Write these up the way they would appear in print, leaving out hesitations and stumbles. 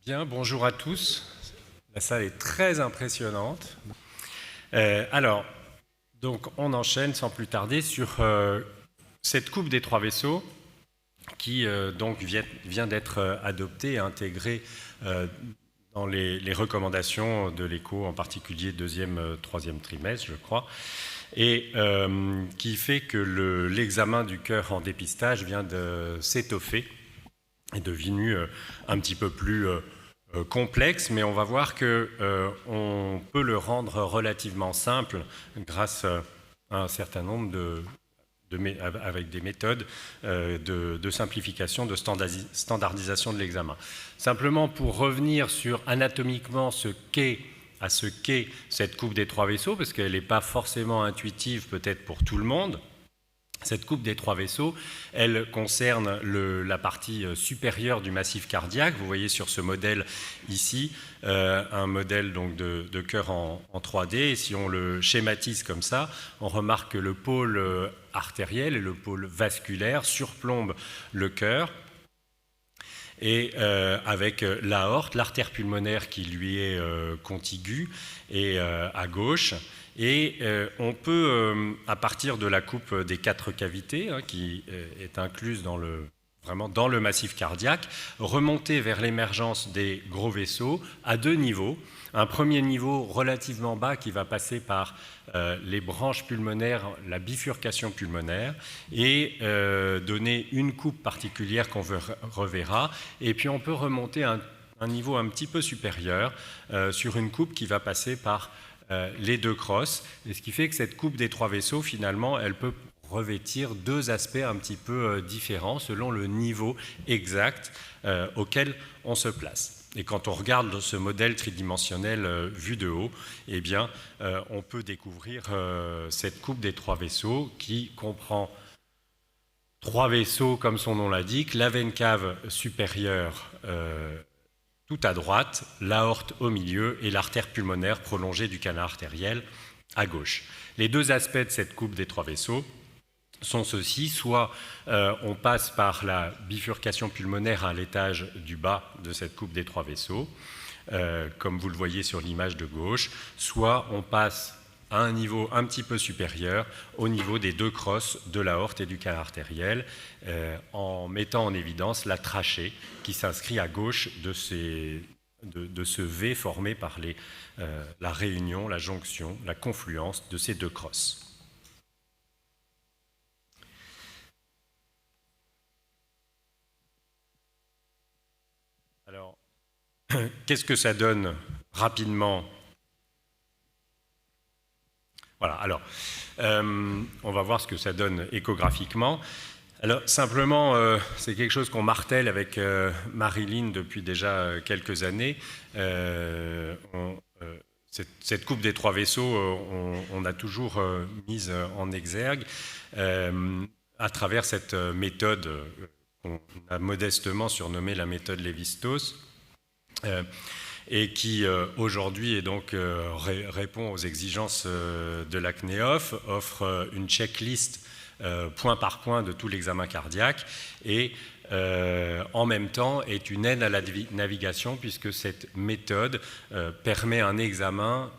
Bien, bonjour à tous. La salle est très impressionnante. Donc on enchaîne sans plus tarder sur cette coupe des trois vaisseaux qui donc vient d'être adoptée et intégrée dans les recommandations de l'ECHO, en particulier deuxième, troisième trimestre, je crois, et qui fait que l'examen du cœur en dépistage vient de s'étoffer est devenu un petit peu plus complexe, mais on va voir qu'on peut le rendre relativement simple grâce à un certain nombre avec des méthodes de simplification, de standardisation de l'examen. Simplement pour revenir sur anatomiquement ce qu'est cette coupe des trois vaisseaux, parce qu'elle n'est pas forcément intuitive peut-être pour tout le monde. Cette coupe des trois vaisseaux, elle concerne la partie supérieure du massif cardiaque. Vous voyez sur ce modèle ici, un modèle donc de cœur en 3D. Et si on le schématise comme ça, on remarque que le pôle artériel et le pôle vasculaire surplombent le cœur. Et avec l'aorte, l'artère pulmonaire qui lui est contiguë et à gauche. Et on peut, à partir de la coupe des 4 cavités, qui est incluse vraiment dans le massif cardiaque, remonter vers l'émergence des gros vaisseaux à 2 niveaux. Un premier niveau relativement bas qui va passer par les branches pulmonaires, la bifurcation pulmonaire, et donner une coupe particulière qu'on reverra. Et puis on peut remonter à un niveau un petit peu supérieur sur une coupe qui va passer par les 2 crosses, et ce qui fait que cette coupe des 3 vaisseaux, finalement, elle peut revêtir 2 aspects un petit peu différents selon le niveau exact auquel on se place. Et quand on regarde ce modèle tridimensionnel vu de haut, eh bien, on peut découvrir cette coupe des 3 vaisseaux qui comprend 3 vaisseaux, comme son nom l'indique, la veine cave supérieure tout à droite, l'aorte au milieu et l'artère pulmonaire prolongée du canal artériel à gauche. Les 2 aspects de cette coupe des 3 vaisseaux sont ceux-ci, soit on passe par la bifurcation pulmonaire à l'étage du bas de cette coupe des 3 vaisseaux, comme vous le voyez sur l'image de gauche, soit on passe à un niveau un petit peu supérieur au niveau des 2 crosses de l'aorte et du canal artériel, en mettant en évidence la trachée qui s'inscrit à gauche de ce V formé par la réunion, la jonction, la confluence de ces 2 crosses. Alors, qu'est-ce que ça donne rapidement ? Voilà, alors, on va voir ce que ça donne échographiquement. Alors, simplement, c'est quelque chose qu'on martèle avec Marilyn depuis déjà quelques années. Cette coupe des 3 vaisseaux, on a toujours mise en exergue à travers cette méthode qu'on a modestement surnommée la méthode Lévi-Strauss. Et qui aujourd'hui répond aux exigences de la CNEOF, offre une checklist point par point de tout l'examen cardiaque et en même temps est une aide à la navigation puisque cette méthode permet un examen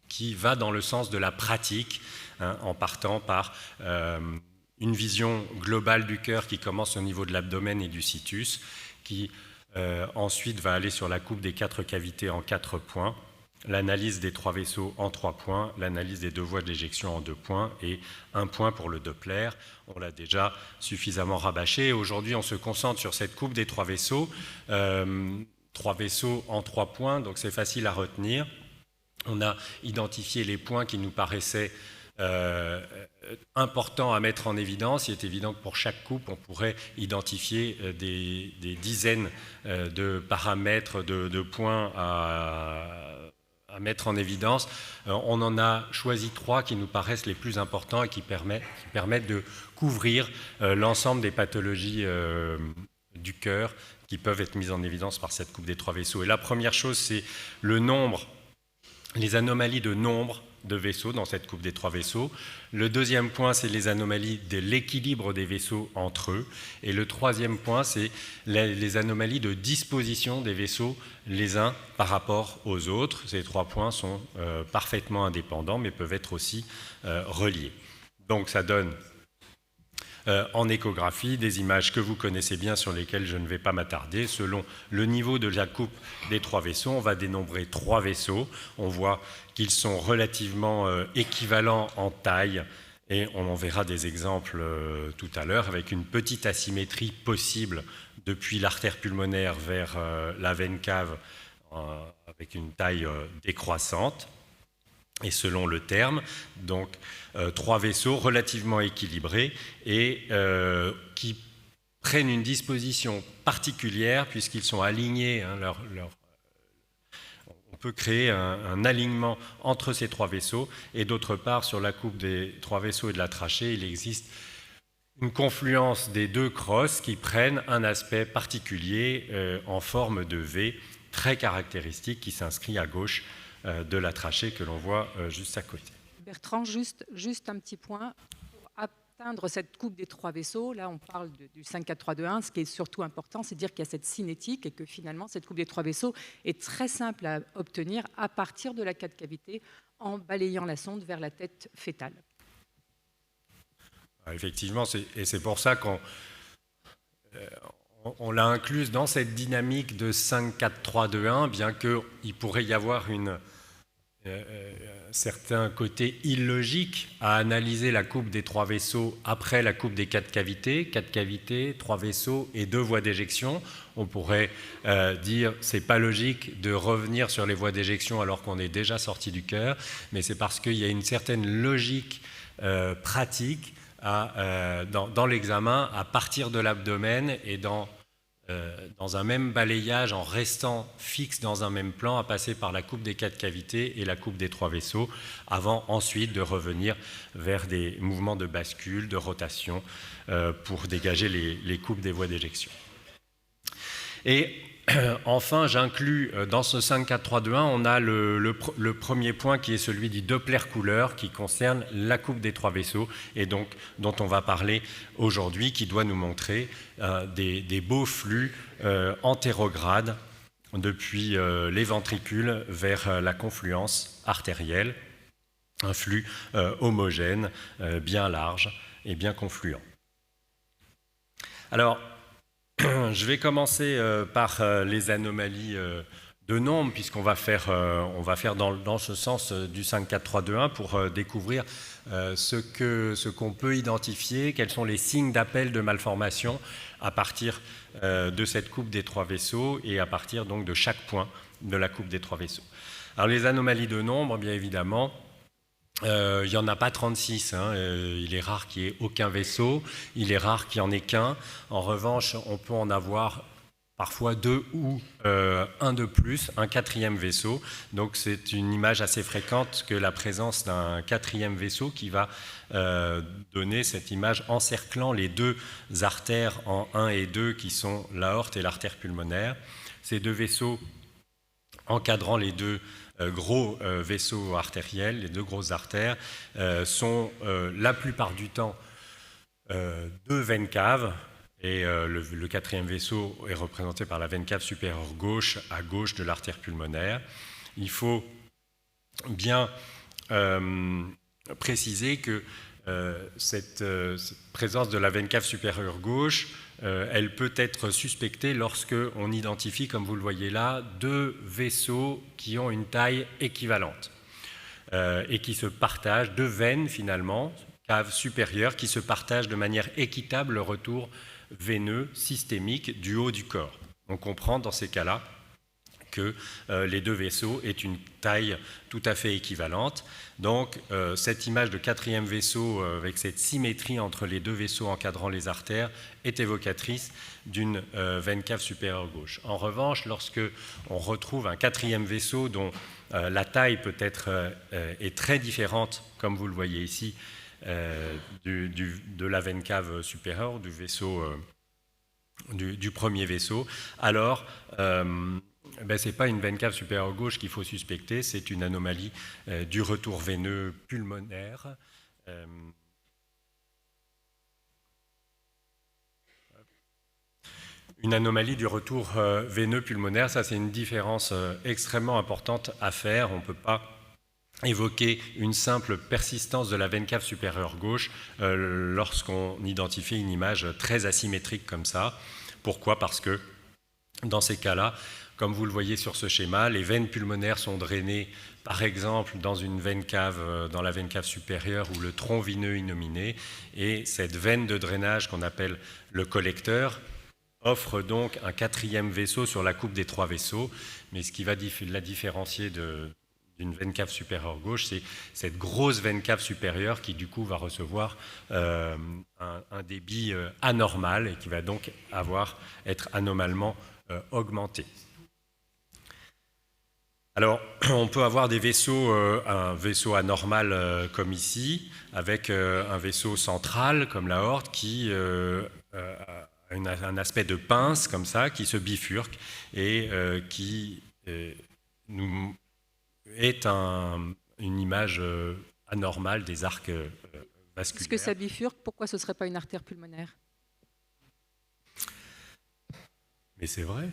qui va dans le sens de la pratique, en partant par une vision globale du cœur qui commence au niveau de l'abdomen et du situs, qui ensuite va aller sur la coupe des 4 cavités en 4 points, l'analyse des 3 vaisseaux en 3 points, l'analyse des 2 voies d'éjection en 2 points et 1 point pour le Doppler. On l'a déjà suffisamment rabâché. Aujourd'hui, on se concentre sur cette coupe des 3 vaisseaux. 3 vaisseaux en 3 points, donc c'est facile à retenir. On a identifié les points qui nous paraissaient important à mettre en évidence. Il est évident que pour chaque coupe, on pourrait identifier des dizaines de paramètres, de points à mettre en évidence. On en a choisi 3 qui nous paraissent les plus importants et qui permettent de couvrir l'ensemble des pathologies du cœur qui peuvent être mises en évidence par cette coupe des 3 vaisseaux. Et la première chose, c'est le nombre, les anomalies de nombre de vaisseaux dans cette coupe des trois vaisseaux. Le deuxième point, c'est les anomalies de l'équilibre des vaisseaux entre eux. Et le troisième point, c'est les anomalies de disposition des vaisseaux les uns par rapport aux autres. Ces trois points sont parfaitement indépendants, mais peuvent être aussi reliés. Donc ça donne en échographie des images que vous connaissez bien, sur lesquelles je ne vais pas m'attarder. Selon le niveau de la coupe des trois vaisseaux, on va dénombrer trois vaisseaux. On voit qu'ils sont relativement équivalents en taille, et on en verra des exemples tout à l'heure, avec une petite asymétrie possible depuis l'artère pulmonaire vers la veine cave, avec une taille décroissante. Et selon le terme, donc trois vaisseaux relativement équilibrés et qui prennent une disposition particulière puisqu'ils sont alignés. On peut créer un alignement entre ces trois vaisseaux. Et d'autre part, sur la coupe des trois vaisseaux et de la trachée, il existe une confluence des deux crosses qui prennent un aspect particulier en forme de V, très caractéristique, qui s'inscrit à gauche de la trachée que l'on voit juste à côté. Bertrand, juste un petit point. Pour atteindre cette coupe des trois vaisseaux, là on parle du 5-4-3-2-1, ce qui est surtout important, c'est de dire qu'il y a cette cinétique et que finalement cette coupe des trois vaisseaux est très simple à obtenir à partir de la 4 cavités en balayant la sonde vers la tête fétale. Effectivement, et c'est pour ça qu'on l'a incluse dans cette dynamique de 5-4-3-2-1, bien qu'il pourrait y avoir un certain côté illogique à analyser la coupe des trois vaisseaux après la coupe des 4 cavités, 3 vaisseaux et 2 voies d'éjection. On pourrait dire c'est pas logique de revenir sur les voies d'éjection alors qu'on est déjà sorti du cœur, mais c'est parce qu'il y a une certaine logique pratique dans l'examen à partir de l'abdomen et dans un même balayage, en restant fixe dans un même plan, à passer par la coupe des 4 cavités et la coupe des 3 vaisseaux, avant ensuite de revenir vers des mouvements de bascule, de rotation, pour dégager les coupes des voies d'éjection. Et enfin, j'inclus dans ce 5-4-3-2-1, on a le premier point qui est celui du Doppler couleur, qui concerne la coupe des 3 vaisseaux et donc dont on va parler aujourd'hui, qui doit nous montrer des beaux flux antérogrades depuis les ventricules vers la confluence artérielle, un flux homogène, bien large et bien confluent. Alors, je vais commencer par les anomalies de nombre, puisqu'on va faire dans ce sens du 5-4-3-2-1 pour découvrir ce qu'on peut identifier, quels sont les signes d'appel de malformation à partir de cette coupe des 3 vaisseaux et à partir donc de chaque point de la coupe des 3 vaisseaux. Alors les anomalies de nombre, bien évidemment, il n'y en a pas 36, il est rare qu'il n'y ait aucun vaisseau, il est rare qu'il n'y en ait qu'un. En revanche, on peut en avoir parfois 2 ou un de plus, un 4e vaisseau. Donc c'est une image assez fréquente que la présence d'un 4e vaisseau qui va donner cette image encerclant les 2 artères en 1 et 2 qui sont l'aorte et l'artère pulmonaire. Ces 2 vaisseaux encadrant les 2 gros vaisseaux artériels, les 2 grosses artères, sont la plupart du temps 2 veines caves, et le 4e vaisseau est représenté par la veine cave supérieure gauche, à gauche de l'artère pulmonaire. Il faut bien préciser que cette présence de la veine cave supérieure gauche, elle peut être suspectée lorsqu'on identifie, comme vous le voyez là, 2 vaisseaux qui ont une taille équivalente et qui se partagent, 2 veines finalement, cave supérieure, qui se partagent de manière équitable le retour veineux systémique du haut du corps. On comprend dans ces cas-là que les 2 vaisseaux aient une taille tout à fait équivalente. Donc cette image de 4e vaisseau avec cette symétrie entre les 2 vaisseaux encadrant les artères est évocatrice d'une veine cave supérieure gauche. En revanche, lorsque on retrouve un 4e vaisseau dont la taille peut-être est très différente, comme vous le voyez ici, de la veine cave supérieure, du vaisseau du premier vaisseau, alors Ce n'est pas une veine cave supérieure gauche qu'il faut suspecter, c'est une anomalie du retour veineux pulmonaire. Une anomalie du retour veineux pulmonaire, ça c'est une différence extrêmement importante à faire. On ne peut pas évoquer une simple persistance de la veine cave supérieure gauche lorsqu'on identifie une image très asymétrique comme ça. Pourquoi ? Parce que dans ces cas-là, comme vous le voyez sur ce schéma, les veines pulmonaires sont drainées, par exemple, dans une veine cave, dans la veine cave supérieure ou le tronc vineux innominé, et cette veine de drainage qu'on appelle le collecteur offre donc un quatrième vaisseau sur la coupe des trois vaisseaux, mais ce qui va la différencier d'une veine cave supérieure gauche, c'est cette grosse veine cave supérieure qui du coup va recevoir un débit anormal et qui va donc être anormalement augmenté. Alors, on peut avoir des vaisseaux, un vaisseau anormal comme ici, avec un vaisseau central comme l'aorte qui un aspect de pince comme ça, qui se bifurque et qui nous est une image anormale des arcs vasculaires. Est-ce que ça bifurque ? Pourquoi ce ne serait pas une artère pulmonaire ? Mais c'est vrai.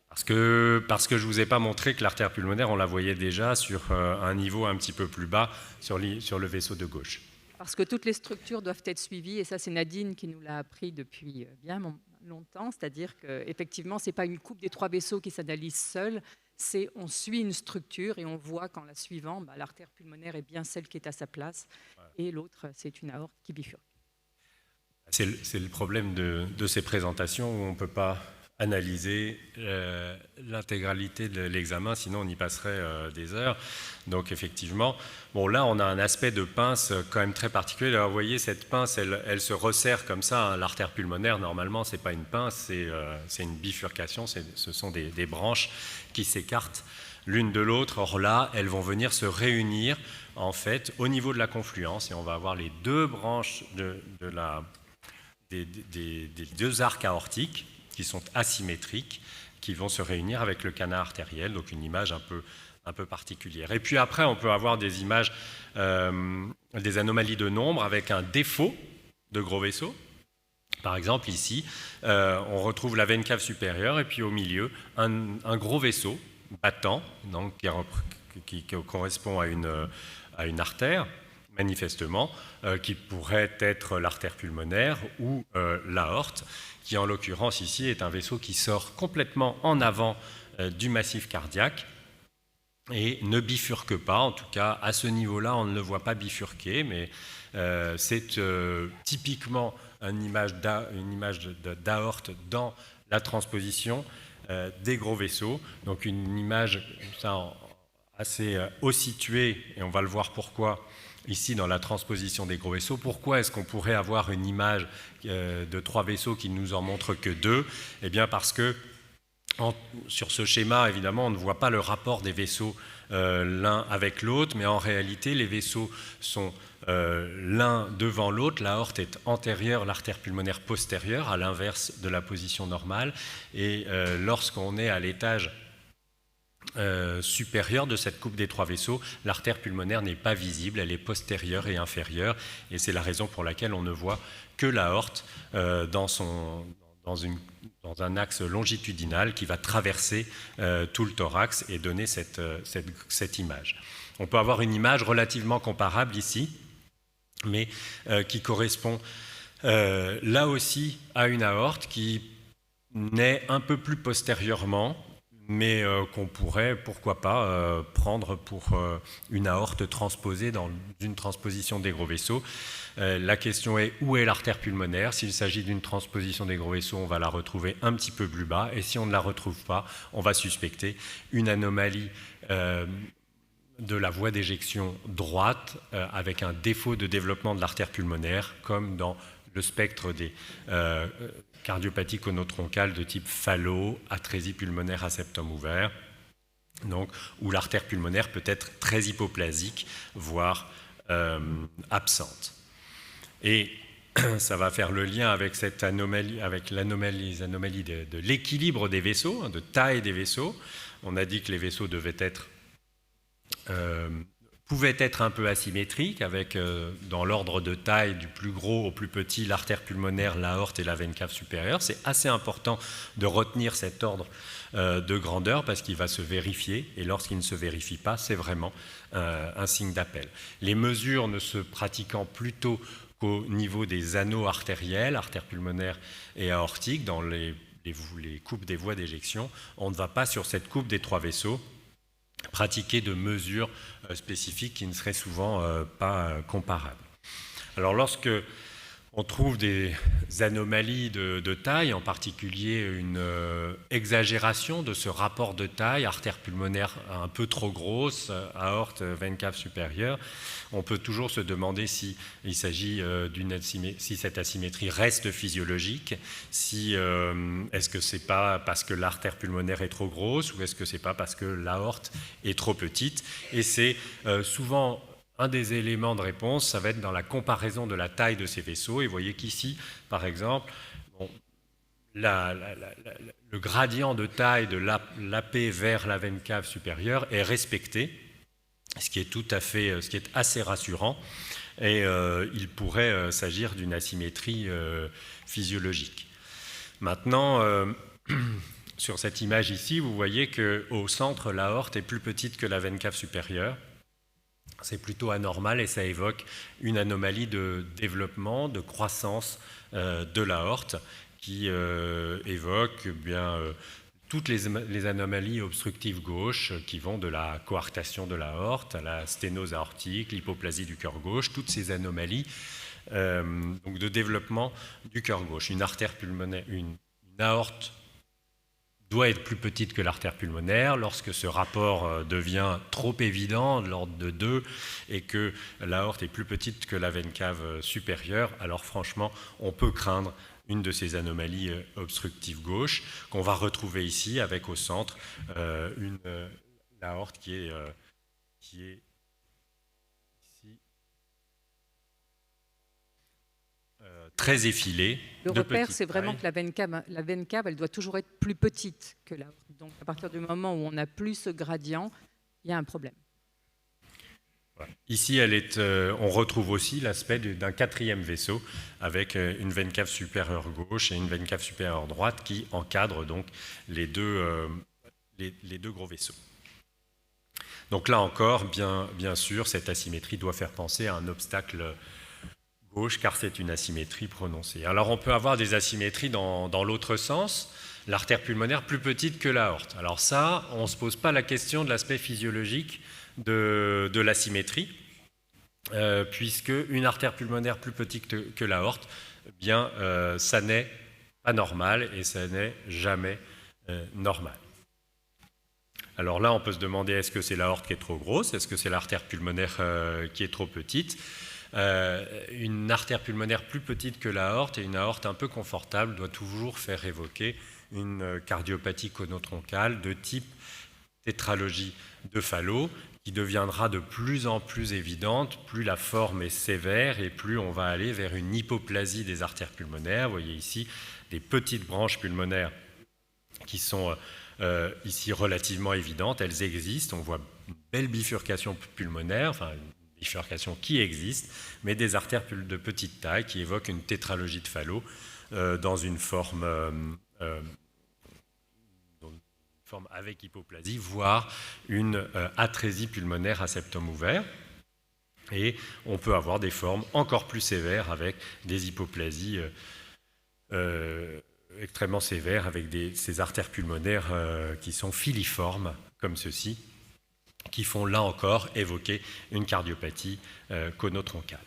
Parce que je ne vous ai pas montré que l'artère pulmonaire, on la voyait déjà sur un niveau un petit peu plus bas sur le vaisseau de gauche. Parce que toutes les structures doivent être suivies, et ça c'est Nadine qui nous l'a appris depuis bien longtemps, c'est-à-dire qu'effectivement ce n'est pas une coupe des trois vaisseaux qui s'analyse seule, c'est on suit une structure et on voit qu'en la suivant, l'artère pulmonaire est bien celle qui est à sa place, et l'autre c'est une aorte qui bifurque. C'est le problème de ces présentations où on ne peut pas analyser l'intégralité de l'examen, sinon on y passerait des heures. Donc effectivement, là on a un aspect de pince quand même très particulier. Alors, vous voyez, cette pince, elle se resserre comme ça. L'artère pulmonaire, normalement, ce n'est pas une pince, c'est une bifurcation, ce sont des branches qui s'écartent l'une de l'autre. Or là, elles vont venir se réunir en fait au niveau de la confluence et on va avoir les deux branches des deux arcs aortiques qui sont asymétriques, qui vont se réunir avec le canal artériel, donc une image un peu particulière. Et puis après, on peut avoir des images, des anomalies de nombre avec un défaut de gros vaisseau. Par exemple, ici, on retrouve la veine cave supérieure et puis au milieu, un gros vaisseau battant, donc, qui correspond à une artère, manifestement, qui pourrait être l'artère pulmonaire ou l'aorte, qui en l'occurrence ici est un vaisseau qui sort complètement en avant du massif cardiaque et ne bifurque pas. En tout cas, à ce niveau-là, on ne le voit pas bifurquer, mais c'est typiquement une image d'aorte dans la transposition des gros vaisseaux. Donc une image assez haut située, et on va le voir pourquoi, ici dans la transposition des gros vaisseaux. Pourquoi est-ce qu'on pourrait avoir une image de trois vaisseaux qui ne nous en montre que deux ? Eh bien parce que sur ce schéma, évidemment, on ne voit pas le rapport des vaisseaux l'un avec l'autre, mais en réalité, les vaisseaux sont l'un devant l'autre. L'aorte est antérieure, l'artère pulmonaire postérieure, à l'inverse de la position normale. Et lorsqu'on est à l'étage supérieure de cette coupe des trois vaisseaux, l'artère pulmonaire n'est pas visible, elle est postérieure et inférieure, et c'est la raison pour laquelle on ne voit que l'aorte dans un axe longitudinal qui va traverser tout le thorax et donner cette image. On peut avoir une image relativement comparable ici, mais qui correspond là aussi à une aorte qui naît un peu plus postérieurement, mais qu'on pourrait, pourquoi pas, prendre pour une aorte transposée dans une transposition des gros vaisseaux. La question est, où est l'artère pulmonaire ? S'il s'agit d'une transposition des gros vaisseaux, on va la retrouver un petit peu plus bas, et si on ne la retrouve pas, on va suspecter une anomalie de la voie d'éjection droite avec un défaut de développement de l'artère pulmonaire, comme dans le spectre des cardiopathie conotroncale de type Fallot, atrésie pulmonaire à septum ouvert, donc, où l'artère pulmonaire peut être très hypoplasique, voire absente. Et ça va faire le lien avec cette anomalie, avec les anomalies de l'équilibre des vaisseaux, de taille des vaisseaux. On a dit que les vaisseaux pouvaient être un peu asymétriques, avec dans l'ordre de taille du plus gros au plus petit l'artère pulmonaire, l'aorte et la veine cave supérieure. C'est assez important de retenir cet ordre de grandeur parce qu'il va se vérifier, et lorsqu'il ne se vérifie pas, c'est vraiment un signe d'appel. Les mesures ne se pratiquant plutôt qu'au niveau des anneaux artériels, artères pulmonaires et aortiques, dans les coupes des voies d'éjection, on ne va pas sur cette coupe des trois vaisseaux pratiquer de mesures spécifiques qui ne seraient souvent pas comparables. Alors lorsque on trouve des anomalies de taille, en particulier une exagération de ce rapport de taille, artère pulmonaire un peu trop grosse, aorte, veine cave supérieure, on peut toujours se demander si il s'agit si cette asymétrie reste physiologique, si est-ce que c'est pas parce que l'artère pulmonaire est trop grosse ou est-ce que c'est pas parce que l'aorte est trop petite. Et c'est souvent un des éléments de réponse, ça va être dans la comparaison de la taille de ces vaisseaux. Et vous voyez qu'ici, par exemple, le gradient de taille de l'AP vers la veine cave supérieure est respecté, ce qui est assez rassurant. Et il pourrait s'agir d'une asymétrie physiologique. Maintenant, sur cette image ici, vous voyez qu'au centre, l'aorte est plus petite que la veine cave supérieure. C'est plutôt anormal et ça évoque une anomalie de développement, de croissance de l'aorte qui évoque toutes les anomalies obstructives gauches qui vont de la coarctation de l'aorte à la sténose aortique, l'hypoplasie du cœur gauche, toutes ces anomalies donc de développement du cœur gauche. Une artère pulmonaire, une aorte doit être plus petite que l'artère pulmonaire. Lorsque ce rapport devient trop évident, de l'ordre de 2, et que l'aorte est plus petite que la veine cave supérieure, alors franchement, on peut craindre une de ces anomalies obstructives gauche, qu'on va retrouver ici, avec au centre l'aorte qui est ici. Très effilée. Le repère, c'est vraiment que la veine cave, elle doit toujours être plus petite que l'aorte. Donc, à partir du moment où on n'a plus ce gradient, il y a un problème. Voilà. Ici, on retrouve aussi l'aspect d'un quatrième vaisseau avec une veine cave supérieure gauche et une veine cave supérieure droite qui encadrent donc les deux gros vaisseaux. Donc là encore, bien sûr, cette asymétrie doit faire penser à un obstacle gauche, car c'est une asymétrie prononcée. Alors on peut avoir des asymétries dans l'autre sens, l'artère pulmonaire plus petite que l'aorte. Alors ça, on ne se pose pas la question de l'aspect physiologique de l'asymétrie, puisque une artère pulmonaire plus petite que l'aorte, bien ça n'est pas normal et ça n'est jamais normal. Alors là, on peut se demander, est-ce que c'est l'aorte qui est trop grosse? Est-ce que c'est l'artère pulmonaire qui est trop petite? Une artère pulmonaire plus petite que l'aorte et une aorte un peu confortable doit toujours faire évoquer une cardiopathie conotroncale de type tétralogie de Fallot, qui deviendra de plus en plus évidente, plus la forme est sévère et plus on va aller vers une hypoplasie des artères pulmonaires. Vous voyez ici des petites branches pulmonaires qui sont ici relativement évidentes, elles existent, on voit une belle bifurcation pulmonaire, enfin bifurcation qui existe, mais des artères de petite taille qui évoquent une tétralogie de Fallot dans une forme avec hypoplasie, voire une atrésie pulmonaire à septum ouvert. Et on peut avoir des formes encore plus sévères avec des hypoplasies extrêmement sévères, avec ces artères pulmonaires qui sont filiformes, comme ceci, qui font là encore évoquer une cardiopathie conotroncale.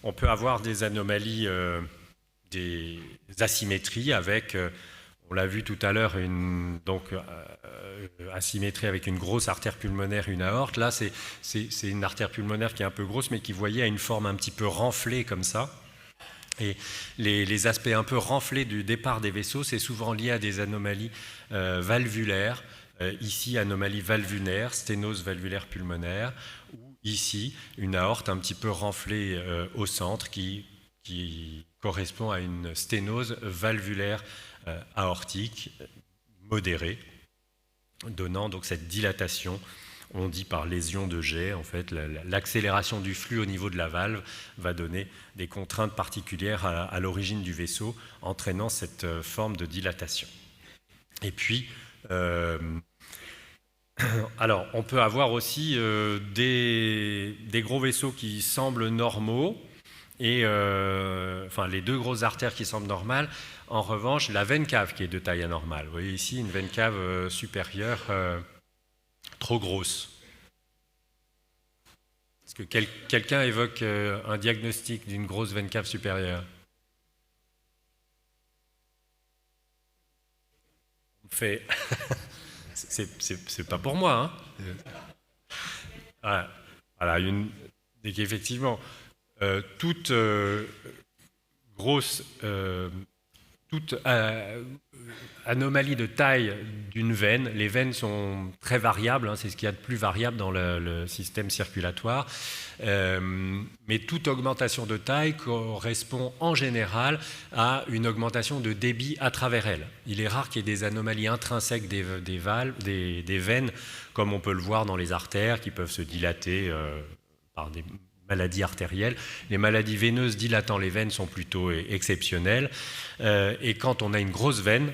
On peut avoir des anomalies, des asymétries avec, on l'a vu tout à l'heure, asymétrie avec une grosse artère pulmonaire, une aorte. Là, c'est une artère pulmonaire qui est un peu grosse, mais qui, vous voyez, a une forme un petit peu renflée comme ça. Et les aspects un peu renflés du départ des vaisseaux, c'est souvent lié à des anomalies valvulaires. Ici, anomalie valvulaire, sténose valvulaire pulmonaire, ou ici, une aorte un petit peu renflée au centre qui correspond à une sténose valvulaire aortique modérée, donnant donc cette dilatation. On dit par lésion de jet, en fait, l'accélération du flux au niveau de la valve va donner des contraintes particulières à l'origine du vaisseau, entraînant cette forme de dilatation. Et puis, alors, on peut avoir aussi des gros vaisseaux qui semblent normaux, et enfin, les deux grosses artères qui semblent normales. En revanche, la veine cave qui est de taille anormale. Vous voyez ici une veine cave supérieure trop grosse. Est-ce que quelqu'un évoque un diagnostic d'une grosse veine cave supérieure? On fait... c'est pas pour moi. Hein. Voilà, dès qu'effectivement, toute grosse... toute anomalie de taille d'une veine, les veines sont très variables, hein, c'est ce qu'il y a de plus variable dans le système circulatoire, mais toute augmentation de taille correspond en général à une augmentation de débit à travers elle. Il est rare qu'il y ait des anomalies intrinsèques des veines, comme on peut le voir dans les artères, qui peuvent se dilater par des maladies artérielles. Les maladies veineuses dilatant les veines sont plutôt exceptionnelles. Et quand on a une grosse veine,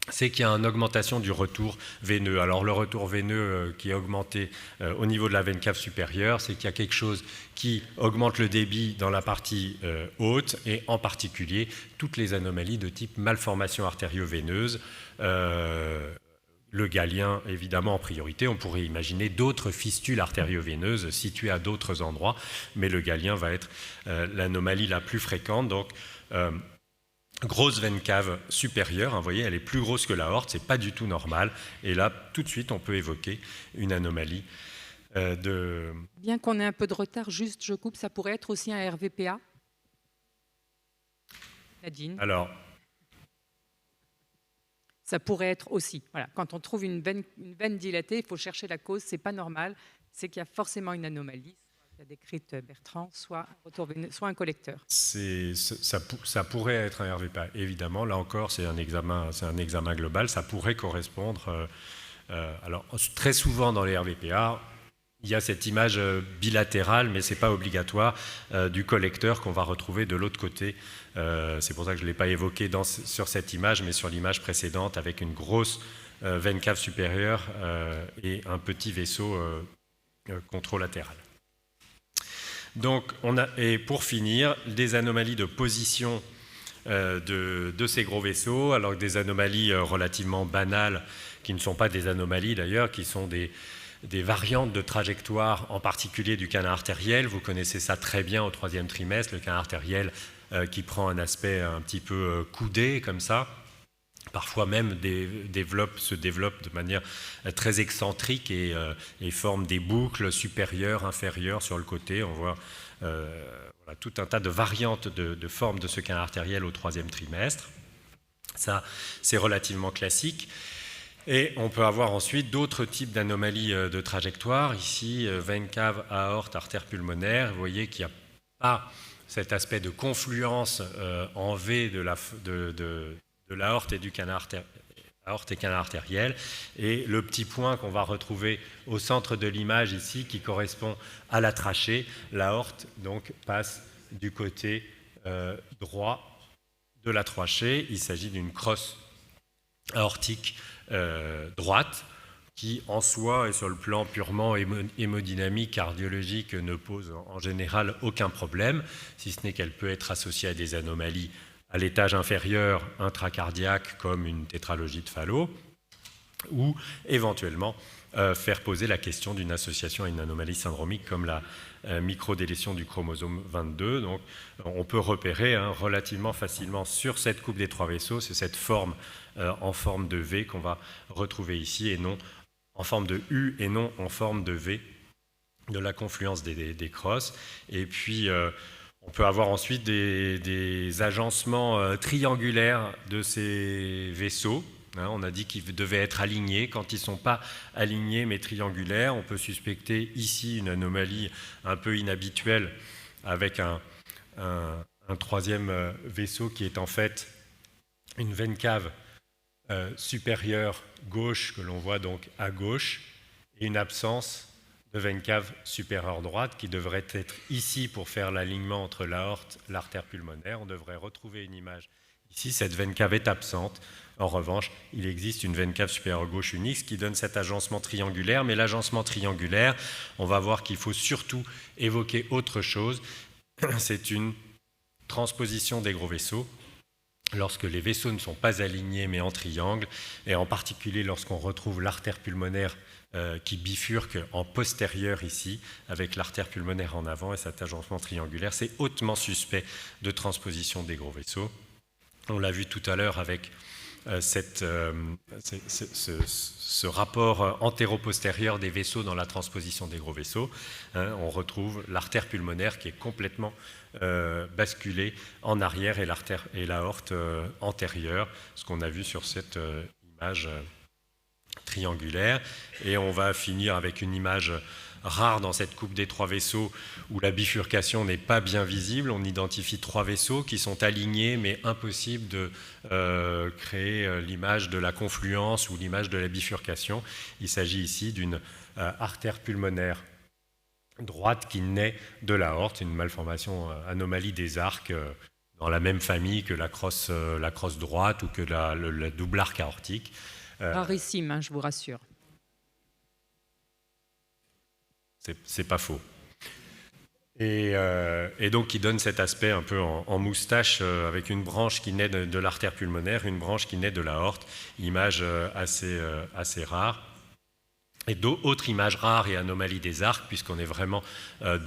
c'est qu'il y a une augmentation du retour veineux. Alors le retour veineux qui est augmenté au niveau de la veine cave supérieure, c'est qu'il y a quelque chose qui augmente le débit dans la partie haute, et en particulier toutes les anomalies de type malformation artério-veineuse. Le galien, évidemment, en priorité. On pourrait imaginer d'autres fistules artério-veineuses situées à d'autres endroits, mais le galien va être l'anomalie la plus fréquente. Donc, grosse veine cave supérieure, hein, vous voyez, elle est plus grosse que l'aorte, c'est pas du tout normal. Et là, tout de suite, on peut évoquer une anomalie de... Bien qu'on ait un peu de retard, juste je coupe, ça pourrait être aussi un RVPA? Nadine? Alors... Ça pourrait être aussi. Voilà. Quand on trouve une veine dilatée, il faut chercher la cause. C'est pas normal. C'est qu'il y a forcément une anomalie, soit qu'il y a décrite Bertrand, soit un retour veineux, soit un collecteur. Ça pourrait être un RVPA, évidemment. Là encore, c'est un examen global. Ça pourrait correspondre. Alors, très souvent dans les RVPA, il y a cette image bilatérale, mais ce n'est pas obligatoire, du collecteur qu'on va retrouver de l'autre côté. C'est pour ça que je ne l'ai pas évoqué sur cette image, mais sur l'image précédente, avec une grosse veine cave supérieure et un petit vaisseau contralatéral. Donc, et pour finir, des anomalies de position de ces gros vaisseaux, alors que des anomalies relativement banales, qui ne sont pas des anomalies d'ailleurs, qui sont des variantes de trajectoire, en particulier du canal artériel. Vous connaissez ça très bien au 3e trimestre, le canal artériel qui prend un aspect un petit peu coudé, comme ça. Parfois même se développe de manière très excentrique et forme des boucles supérieures, inférieures sur le côté. On voit voilà, tout un tas de variantes de forme de ce canal artériel au 3e trimestre. Ça, c'est relativement classique. Et on peut avoir ensuite d'autres types d'anomalies de trajectoire. Ici, veine cave, aorte, artère pulmonaire. Vous voyez qu'il n'y a pas cet aspect de confluence en V de l'aorte et du canal artériel. Et le petit point qu'on va retrouver au centre de l'image ici, qui correspond à la trachée, l'aorte donc passe du côté droit de la trachée. Il s'agit d'une crosse aortique droite, qui en soi et sur le plan purement hémodynamique, cardiologique, ne pose en général aucun problème, si ce n'est qu'elle peut être associée à des anomalies à l'étage inférieur intracardiaque, comme une tétralogie de Fallot, ou éventuellement faire poser la question d'une association à une anomalie syndromique comme la microdélétion du chromosome 22. Donc on peut repérer relativement facilement sur cette coupe des 3 vaisseaux, c'est cette forme en forme de V qu'on va retrouver ici, et non en forme de U et non en forme de V, de la confluence des crosses. Et puis on peut avoir ensuite des agencements triangulaires de ces vaisseaux. On a dit qu'ils devaient être alignés. Quand ils ne sont pas alignés mais triangulaires, on peut suspecter ici une anomalie un peu inhabituelle avec un un troisième vaisseau qui est en fait une veine cave supérieure gauche que l'on voit donc à gauche et une absence de veine cave supérieure droite qui devrait être ici pour faire l'alignement entre l'aorte et l'artère pulmonaire. On devrait retrouver une image ici. Cette veine cave est absente. En revanche, il existe une veine cave supérieure gauche unique, ce qui donne cet agencement triangulaire. Mais l'agencement triangulaire, on va voir qu'il faut surtout évoquer autre chose. C'est une transposition des gros vaisseaux. Lorsque les vaisseaux ne sont pas alignés mais en triangle, et en particulier lorsqu'on retrouve l'artère pulmonaire qui bifurque en postérieur ici, avec l'artère pulmonaire en avant et cet agencement triangulaire, c'est hautement suspect de transposition des gros vaisseaux. On l'a vu tout à l'heure avec ce rapport antéro-postérieur des vaisseaux dans la transposition des gros vaisseaux. On retrouve l'artère pulmonaire qui est complètement basculée en arrière et l'aorte antérieure, ce qu'on a vu sur cette image triangulaire. Et on va finir avec une image rare dans cette coupe des trois vaisseaux où la bifurcation n'est pas bien visible. On identifie trois vaisseaux qui sont alignés, mais impossible de créer l'image de la confluence ou l'image de la bifurcation. Il s'agit ici d'une artère pulmonaire droite qui naît de l'aorte, une malformation, anomalie des arcs dans la même famille que la crosse droite ou que la double arc aortique. Rarissime, hein, je vous rassure. C'est pas faux. Et donc, qui donne cet aspect un peu en moustache, avec une branche qui naît de l'artère pulmonaire, une branche qui naît de l'aorte, image assez rare. Et d'autres images rares et anomalies des arcs, puisqu'on est vraiment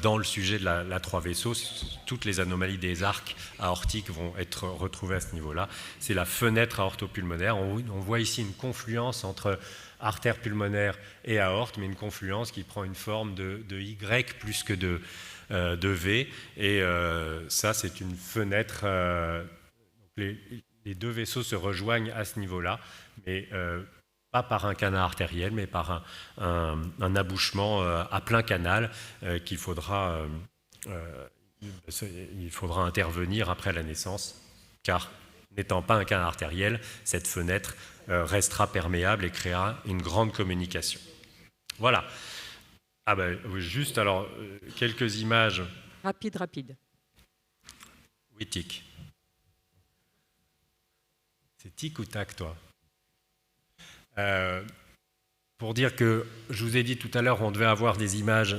dans le sujet de la trois vaisseaux, toutes les anomalies des arcs aortiques vont être retrouvées à ce niveau-là. C'est la fenêtre aortopulmonaire. On voit ici une confluence entre artère pulmonaire et aorte, mais une confluence qui prend une forme de Y plus que de V. Et ça, c'est une fenêtre. Les deux vaisseaux se rejoignent à ce niveau-là, mais pas par un canal artériel, mais par un abouchement à plein canal qu'il faudra intervenir après la naissance, car n'étant pas un canal artériel, cette fenêtre restera perméable et créera une grande communication. Voilà. Ah ben, juste alors, quelques images. Rapide. Oui, tic. C'est tic ou tac, toi? Pour dire que, je vous ai dit tout à l'heure, on devait avoir des images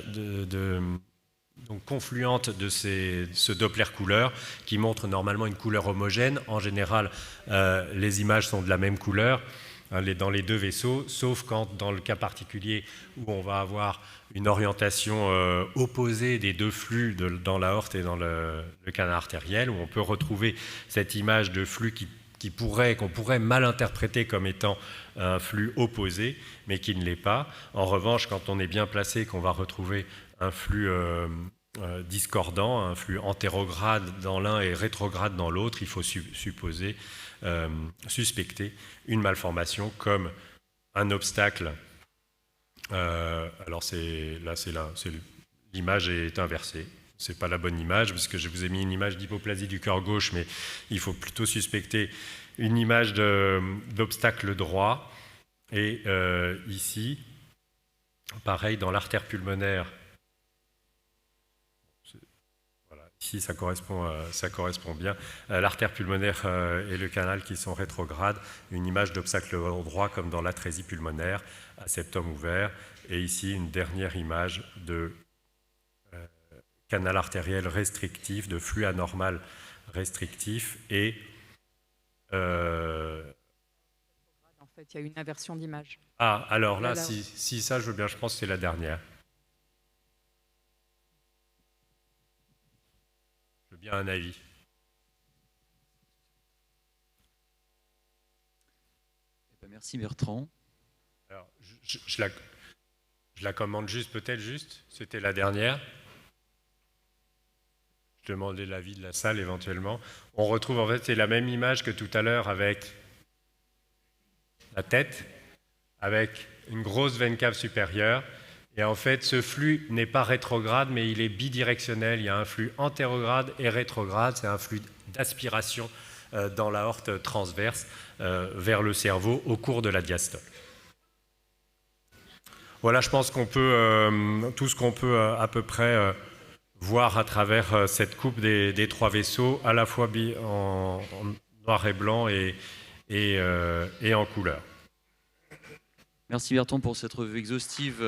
donc confluentes de ce Doppler couleur qui montre normalement une couleur homogène. En général, les images sont de la même couleur dans les deux vaisseaux, sauf quand, dans le cas particulier où on va avoir une orientation opposée des deux flux dans l'aorte et dans le canal artériel, où on peut retrouver cette image de flux qu'on pourrait mal interpréter comme étant un flux opposé, mais qui ne l'est pas. En revanche, quand on est bien placé, qu'on va retrouver un flux discordant, un flux antérograde dans l'un et rétrograde dans l'autre, il faut suspecter une malformation comme un obstacle. Alors l'image est inversée. Ce n'est pas la bonne image, parce que je vous ai mis une image d'hypoplasie du cœur gauche, mais il faut plutôt suspecter une image d'obstacle droit. Et ici, pareil, dans l'artère pulmonaire, voilà, ici ça correspond bien. L'artère pulmonaire et le canal qui sont rétrogrades, une image d'obstacle droit comme dans l'atrésie pulmonaire, à septum ouvert. Et ici, une dernière image de canal artériel restrictif, de flux anormal restrictif et En fait, il y a une inversion d'image. Ah, alors là, si ça, je veux bien, je pense que c'est la dernière. Je veux bien un avis. Merci Bertrand. Alors, je la commande peut-être juste. C'était la dernière. Je demandais l'avis de la salle éventuellement. On retrouve en fait, c'est la même image que tout à l'heure avec la tête, avec une grosse veine cave supérieure Et en fait, ce flux n'est pas rétrograde, mais il est bidirectionnel. Il y a un flux antérograde et rétrograde. C'est un flux d'aspiration dans l'aorte transverse vers le cerveau au cours de la diastole. Voilà, je pense qu'on peut, tout ce qu'on peut à peu près voir à travers cette coupe des trois vaisseaux, à la fois en noir et blanc et en couleur. Merci Bertrand pour cette revue exhaustive.